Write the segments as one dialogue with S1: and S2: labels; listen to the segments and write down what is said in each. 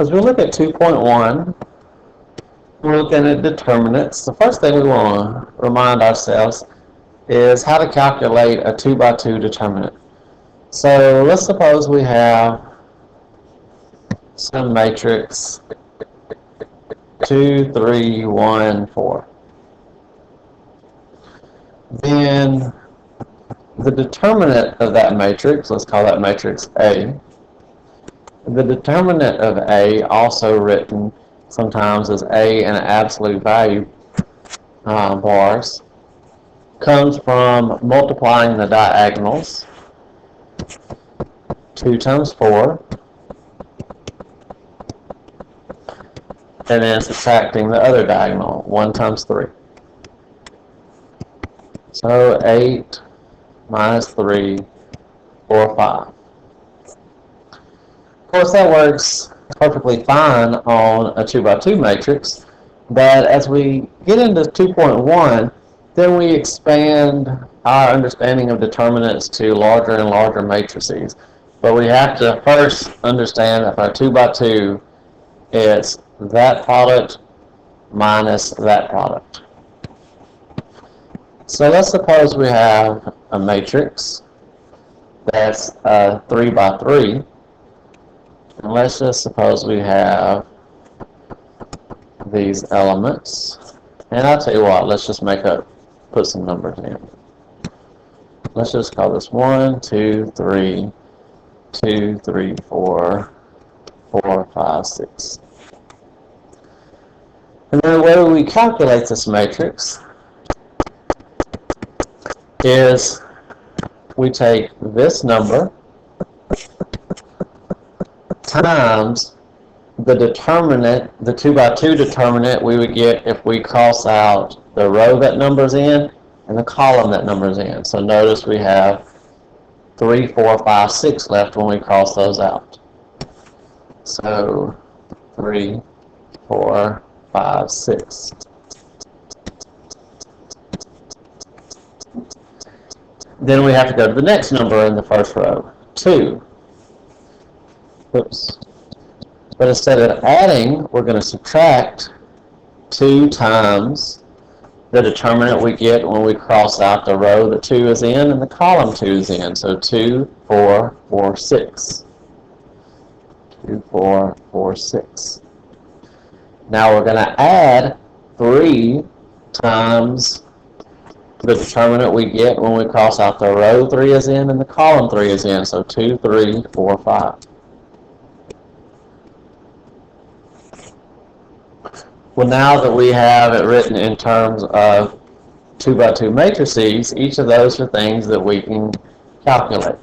S1: As we look at 2.1, we're looking at determinants. The first thing we want to remind ourselves is how to calculate a 2 by 2 determinant. So let's suppose we have some matrix 2, 3, 1, 4. Then the determinant of that matrix, let's call that matrix A. The determinant of A, also written sometimes as A in absolute value bars, comes from multiplying the diagonals. 2 times 4, and then subtracting the other diagonal, 1 times 3. So 8 minus 3, 4, 5. Of course, that works perfectly fine on a 2 by 2 matrix, but as we get into 2.1, then we expand our understanding of determinants to larger and larger matrices. But we have to first understand that for a 2 by 2, it's that product minus that product. So let's suppose we have a matrix that's 3 by 3. And let's just suppose we have these elements. And I'll tell you what, let's just put some numbers in. Let's just call this 1, 2, 3, 2, 3, 4, 4, 5, 6. And then the way we calculate this matrix is we take this number times the determinant, the 2 by 2 determinant we would get if we cross out the row that number's in and the column that number's in. So notice we have 3, 4, 5, 6 left when we cross those out. So 3, 4, 5, 6. Then we have to go to the next number in the first row, 2. Oops. But instead of adding, we're going to subtract 2 times the determinant we get when we cross out the row that 2 is in and the column 2 is in. So 2, 4, 4, 6. 2, 4, 4, 6. Now we're going to add 3 times the determinant we get when we cross out the row 3 is in and the column 3 is in. So 2, 3, 4, 5. Well, now that we have it written in terms of 2 by 2 matrices, each of those are things that we can calculate.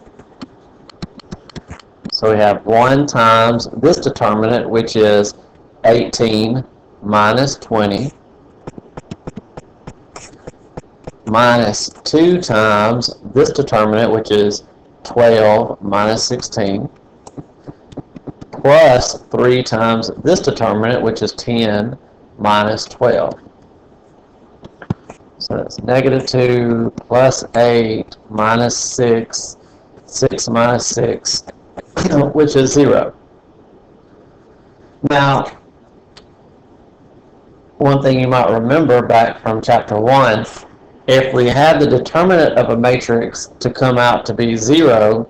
S1: So we have 1 times this determinant, which is 18 minus 20, minus 2 times this determinant, which is 12 minus 16, plus 3 times this determinant, which is 10 minus 12. So that's negative 2 plus 8 minus 6, 6 minus 6, which is 0. Now, one thing you might remember back from chapter 1, if we had the determinant of a matrix to come out to be 0,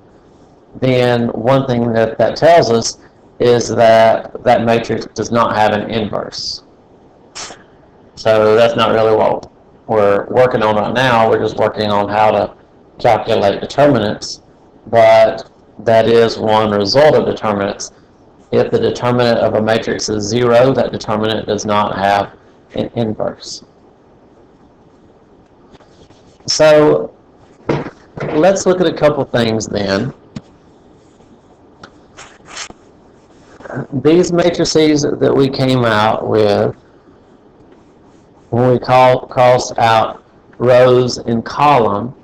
S1: then one thing that tells us is that that matrix does not have an inverse. So that's not really what we're working on right now. We're just working on how to calculate determinants, but that is one result of determinants. If the determinant of a matrix is 0, that determinant does not have an inverse. So let's look at a couple things then. These matrices that we came out with when we crossed out rows and column,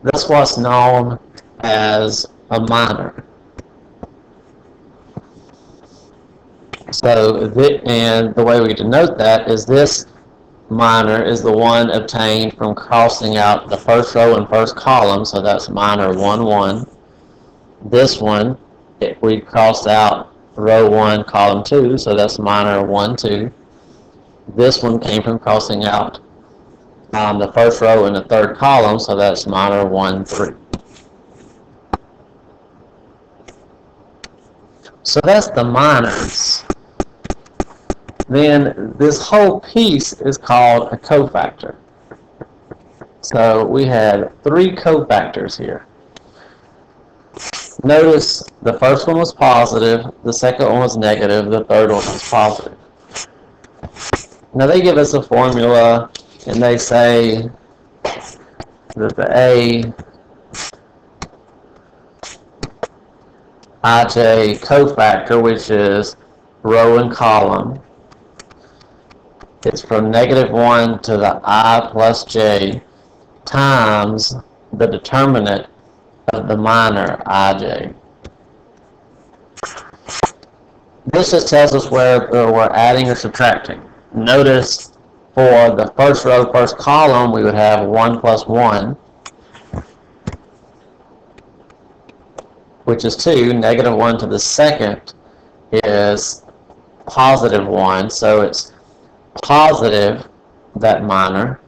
S1: that's what's known as a minor. So, and the way we denote that is this minor is the one obtained from crossing out the first row and first column, so that's minor 1, 1. This one we crossed out row 1, column 2, so that's minor 1, 2. This one came from crossing out the first row in the third column, so that's minor 1, 3. So that's the minors. Then this whole piece is called a cofactor. So we had 3 cofactors here. Notice the first one was positive, the second one was negative, the third one was positive. Now they give us a formula and they say that the Ij cofactor, which is row and column, it's from -1 to the I plus j times the determinant of the minor Ij. This just tells us whether we're adding or subtracting. Notice for the first row, first column, we would have 1 plus 1, which is 2. -1 to the second is positive 1, so it's positive, that minor.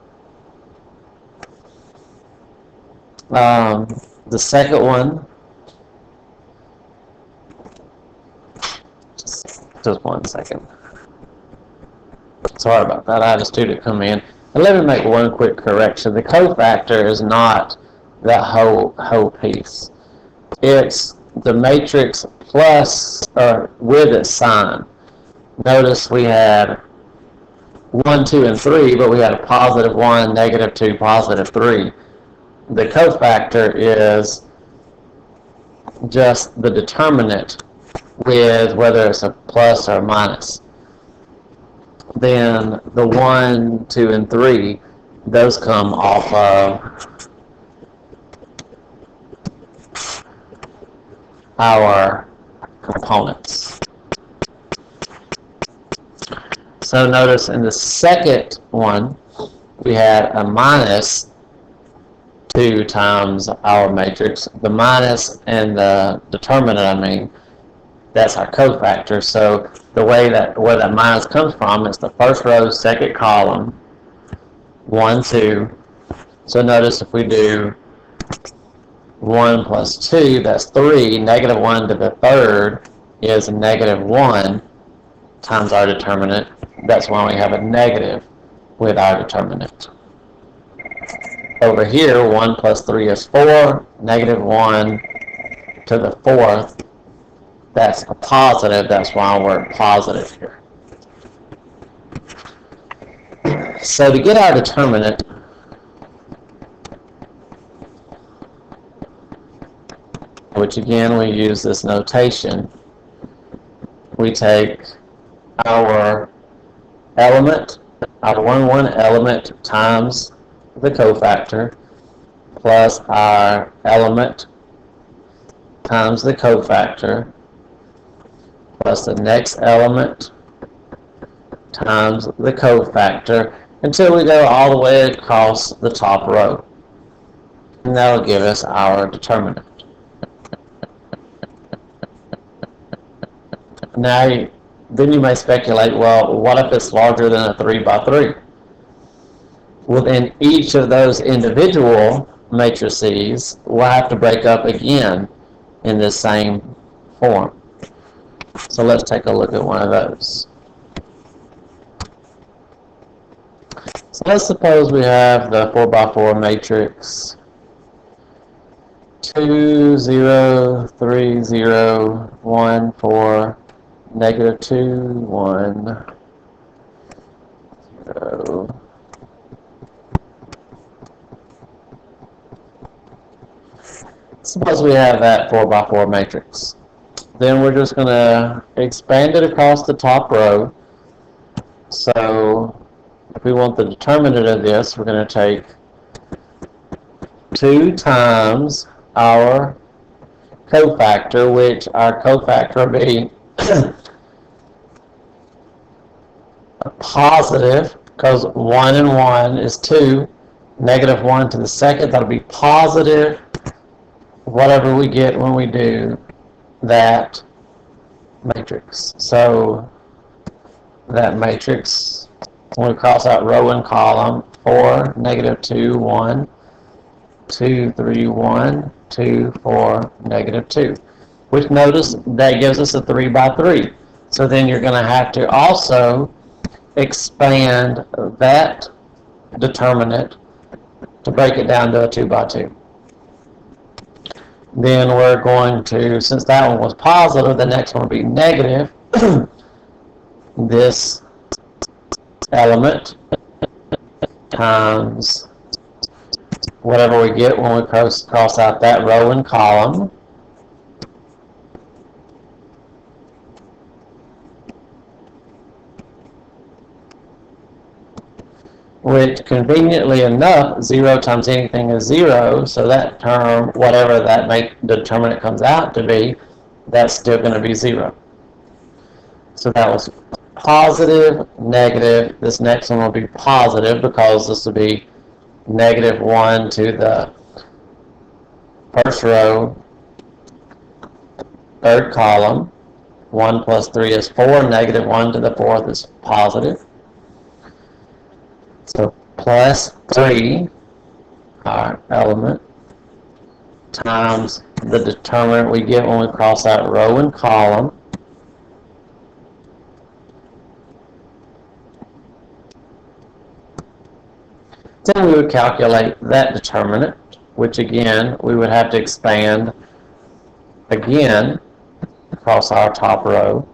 S1: The second one, just 1 second. Sorry about that, I had a student come in. And let me make one quick correction. The cofactor is not that whole piece. It's the matrix plus, or with its sign. Notice we had 1, 2, and 3, but we had a positive 1, -2, positive 3. The cofactor is just the determinant with whether it's a plus or a minus. Then the 1, 2, and 3, those come off of our components. So notice in the second one, we had a minus 2 times our matrix. The minus and the determinant, that's our cofactor. So the way that where that minus comes from is the first row, second column, 1, 2. So notice if we do 1 plus 2, that's 3. -1 to the third is -1 times our determinant. That's why we have a negative with our determinant. Over here, 1 plus 3 is 4. -1 to the fourth, that's a positive. That's why we're positive here. So to get our determinant, which again we use this notation, we take our element, our 1, element times the cofactor plus our element times the cofactor plus the next element times the cofactor until we go all the way across the top row. And that will give us our determinant. Now, then you may speculate, well, what if it's larger than a 3 by 3? Well, then each of those individual matrices will have to break up again in this same form. So let's take a look at one of those. So let's suppose we have the 4 by 4 matrix 2, 0, 3, 0, 1, 4, -2, 1, 0. Suppose we have that 4 by 4 matrix. Then we're just going to expand it across the top row. So if we want the determinant of this, we're going to take 2 times our cofactor, which our cofactor will be a positive, because 1 and 1 is 2. -1 to the second, that'll be positive whatever we get when we do that matrix. So that matrix, when we cross out row and column, 4, negative 2, 1, 2, 3, 1, 2, 4, negative 2. Which notice that gives us a 3 by 3. So then you're going to have to also expand that determinant to break it down to a 2 by 2. Then we're going to, since that one was positive, the next one will be negative. This element times whatever we get when we cross out that row and column. Which, conveniently enough, 0 times anything is 0, so that term, whatever that determinant comes out to be, that's still going to be 0. So that was positive, negative. This next one will be positive because this will be negative 1 to the first row, third column. 1 plus 3 is 4. Negative 1 to the fourth is positive. So plus 3, our element, times the determinant we get when we cross out row and column. Then we would calculate that determinant, which again, we would have to expand again across our top row.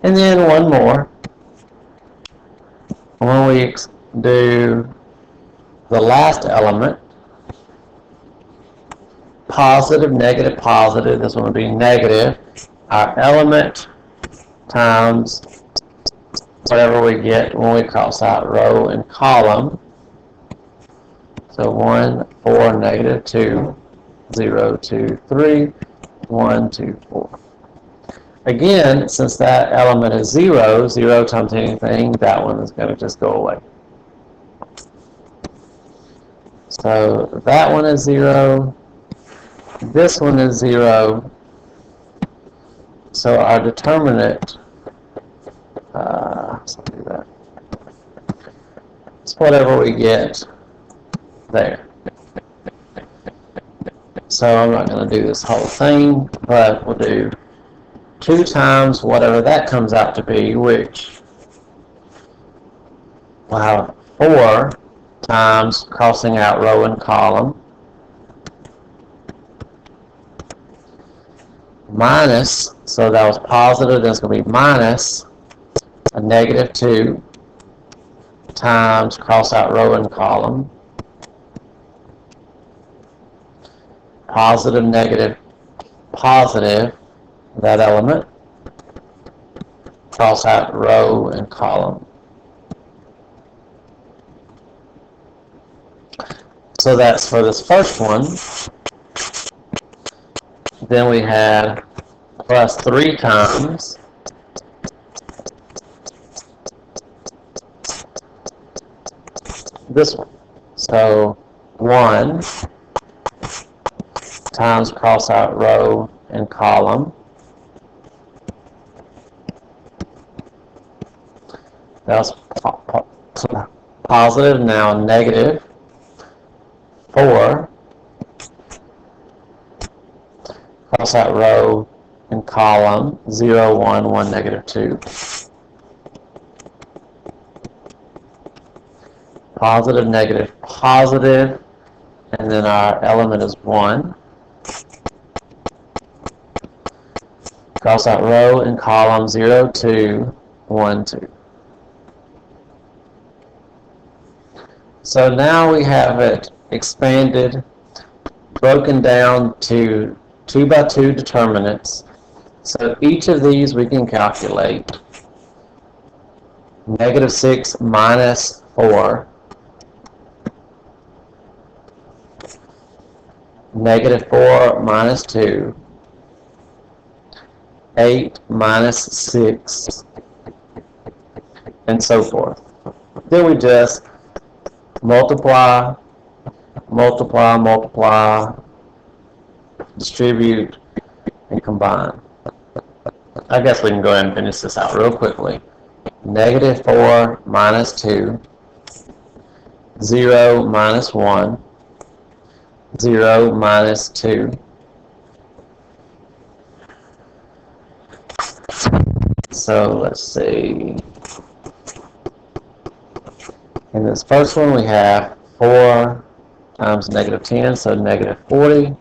S1: And then one more. When we do the last element, positive, negative, positive, this one would be negative. Our element times whatever we get when we cross out row and column. So 1, 4, negative 2, 0, 2, 3, 1, 2, 4. Again, since that element is 0, 0 times anything, that one is going to just go away. So that one is 0. This one is 0. So our determinant, let's do that. It's whatever we get there. So I'm not going to do this whole thing, but we'll do 2 times whatever that comes out to be, which we'll have 4 times crossing out row and column, minus, so that was positive, then it's going to be minus a negative 2 times cross out row and column, positive, negative, positive, that element, cross out row and column. So that's for this first one. Then we had plus 3 times this one. So 1 times cross out row and column. That's positive, now negative 4. Cross out row and column, 0, 1, 1, negative 2. Positive, negative, positive, and then our element is 1. Cross out row and column, 0, 2, 1, 2. So now we have it expanded, broken down to 2 by 2 determinants. So each of these we can calculate. Negative 6 minus 4. Negative 4 minus 2. 8 minus 6. And so forth. Then we just multiply, multiply, multiply, distribute, and combine. I guess we can go ahead and finish this out real quickly. Negative 4 minus 2, 0 minus 1, 0 minus 2. So let's see. In this first one we have 4 times negative 10, so negative 40.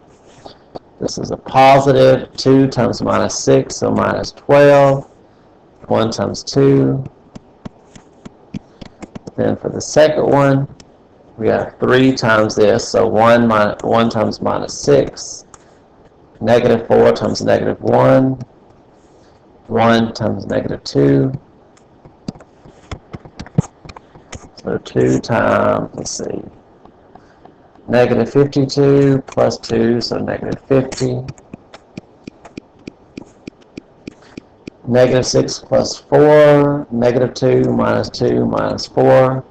S1: This is a positive. 2 times minus 6, so minus 12. 1 times 2. Then for the second one, we have 3 times this, so 1 times minus 6. Negative 4 times negative 1. 1 times negative 2. So 2 times, let's see, negative 52 plus 2, so negative 50. Negative 6 plus 4, negative 2 minus 2 minus 4.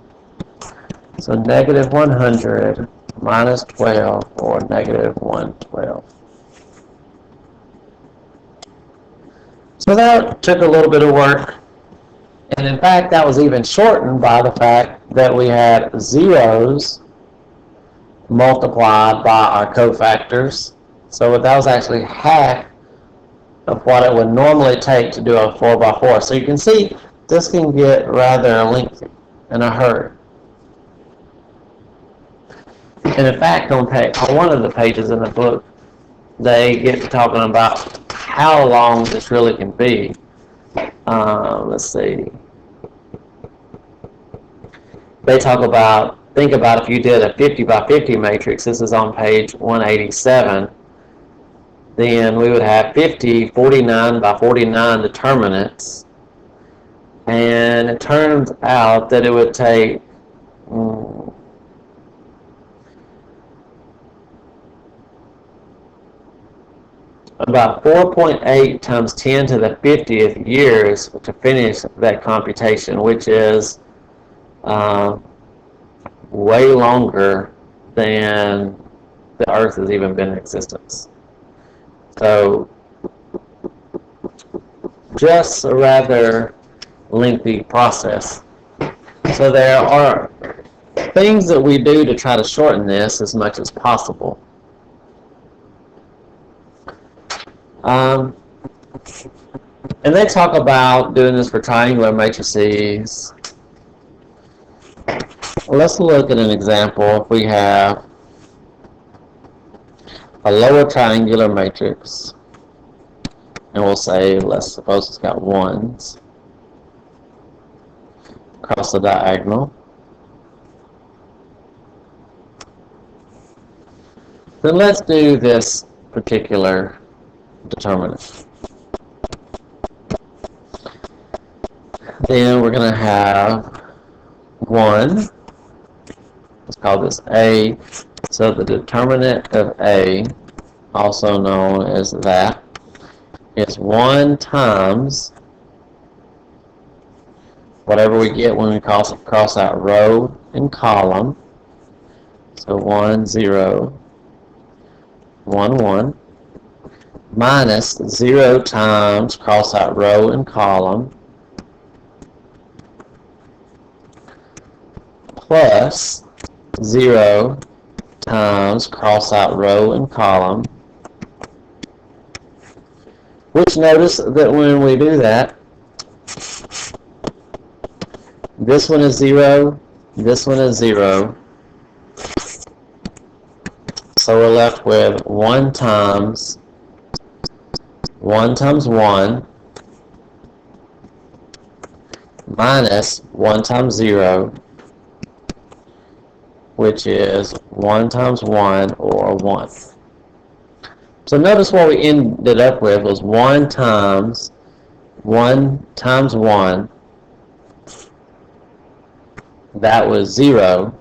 S1: So negative 100 minus 12, or negative 112. So that took a little bit of work. And in fact, that was even shortened by the fact that we had zeros multiplied by our cofactors. So that was actually half of what it would normally take to do a 4 by 4. So you can see this can get rather lengthy in a hurry. And in fact, on one of the pages in the book, they get to talking about how long this really can be. Let's see. They talk about, think about if you did a 50 by 50 matrix, this is on page 187, then we would have 50 49 by 49 determinants. And it turns out that it would take about 4.8 times 10 to the 50th years to finish that computation, which is way longer than the Earth has even been in existence. So, just a rather lengthy process. So there are things that we do to try to shorten this as much as possible. And they talk about doing this for triangular matrices. Let's look at an example. If we have a lower triangular matrix, and we'll say, let's suppose it's got 1s across the diagonal. Then let's do this particular determinant. Then we're going to have 1. Let's call this A. So the determinant of A, also known as that, is 1 times whatever we get when we cross out row and column. So 1, 0, 1, 1. Minus 0 times cross out row and column, plus 0 times cross out row and column, which notice that when we do that, this one is 0, this one is 0, so we're left with 1 times 1 times 1 minus 1 times 0, which is 1 times 1, or 1. So notice what we ended up with was 1 times 1 times 1. That was 0.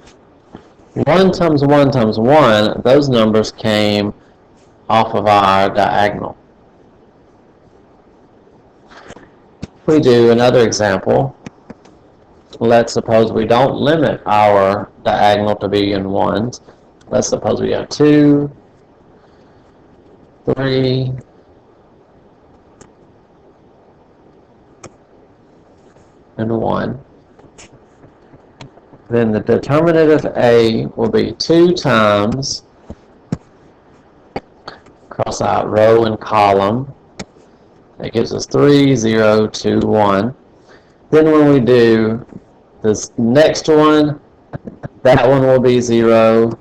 S1: 1 times 1 times 1, those numbers came off of our diagonal. We do another example. Let's suppose we don't limit our diagonal to be in 1s. Let's suppose we have 2, 3 and 1. Then the determinant of A will be 2 times, cross out row and column. That gives us 3, 0, 2, 1. Then when we do this next one, that one will be 0.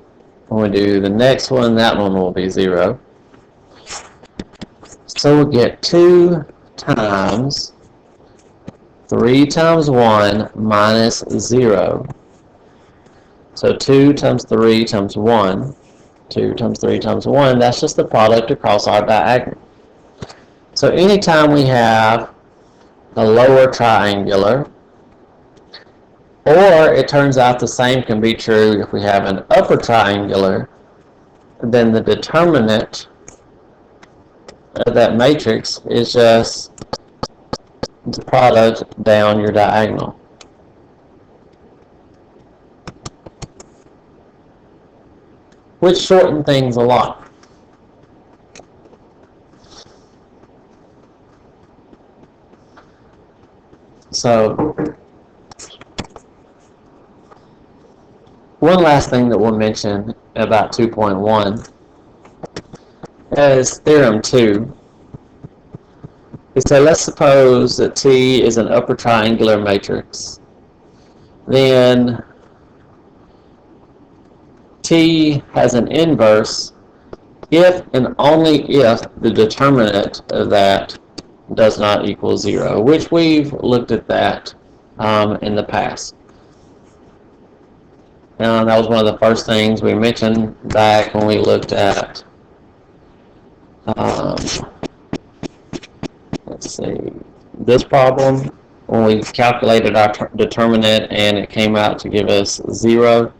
S1: When we do the next one, that one will be 0. So we'll get 2 times 3 times 1 minus 0. So 2 times 3 times 1. 2 times 3 times 1, that's just the product across our diagonal. So anytime we have a lower triangular, or it turns out the same can be true if we have an upper triangular, then the determinant of that matrix is just the product down your diagonal. Which shorten things a lot. So, one last thing that we'll mention about 2.1 is theorem 2. So let's suppose that T is an upper triangular matrix. Then T has an inverse if and only if the determinant of that does not equal 0, which we've looked at that in the past. That was one of the first things we mentioned back when we looked at, let's see, this problem, when we calculated our determinant and it came out to give us 0.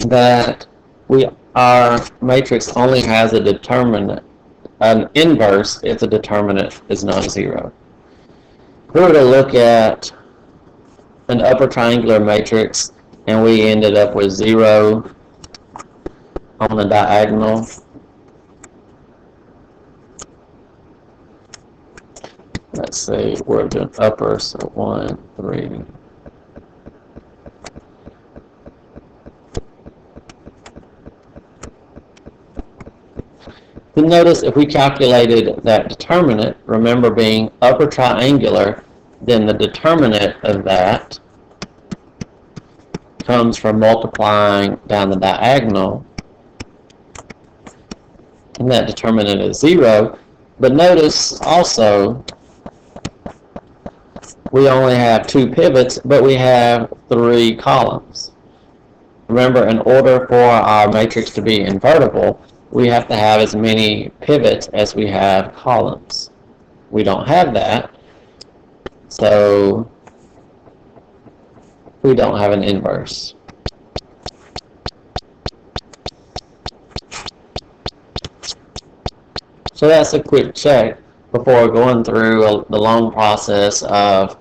S1: That our matrix only has a determinant, an inverse, if the determinant is non-zero. If we were to look at an upper triangular matrix and we ended up with 0 on the diagonal, let's see, we're doing upper, so 1, 3. Then notice if we calculated that determinant, remember being upper triangular, then the determinant of that comes from multiplying down the diagonal, and that determinant is 0. But notice also we only have 2 pivots, but we have 3 columns. Remember, in order for our matrix to be invertible, we have to have as many pivots as we have columns. We don't have that, so we don't have an inverse. So that's a quick check before going through the long process of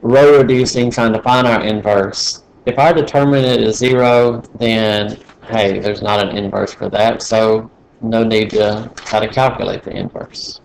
S1: row reducing, trying to find our inverse. If our determinant is 0, then hey, there's not an inverse for that, so no need to try to calculate the inverse.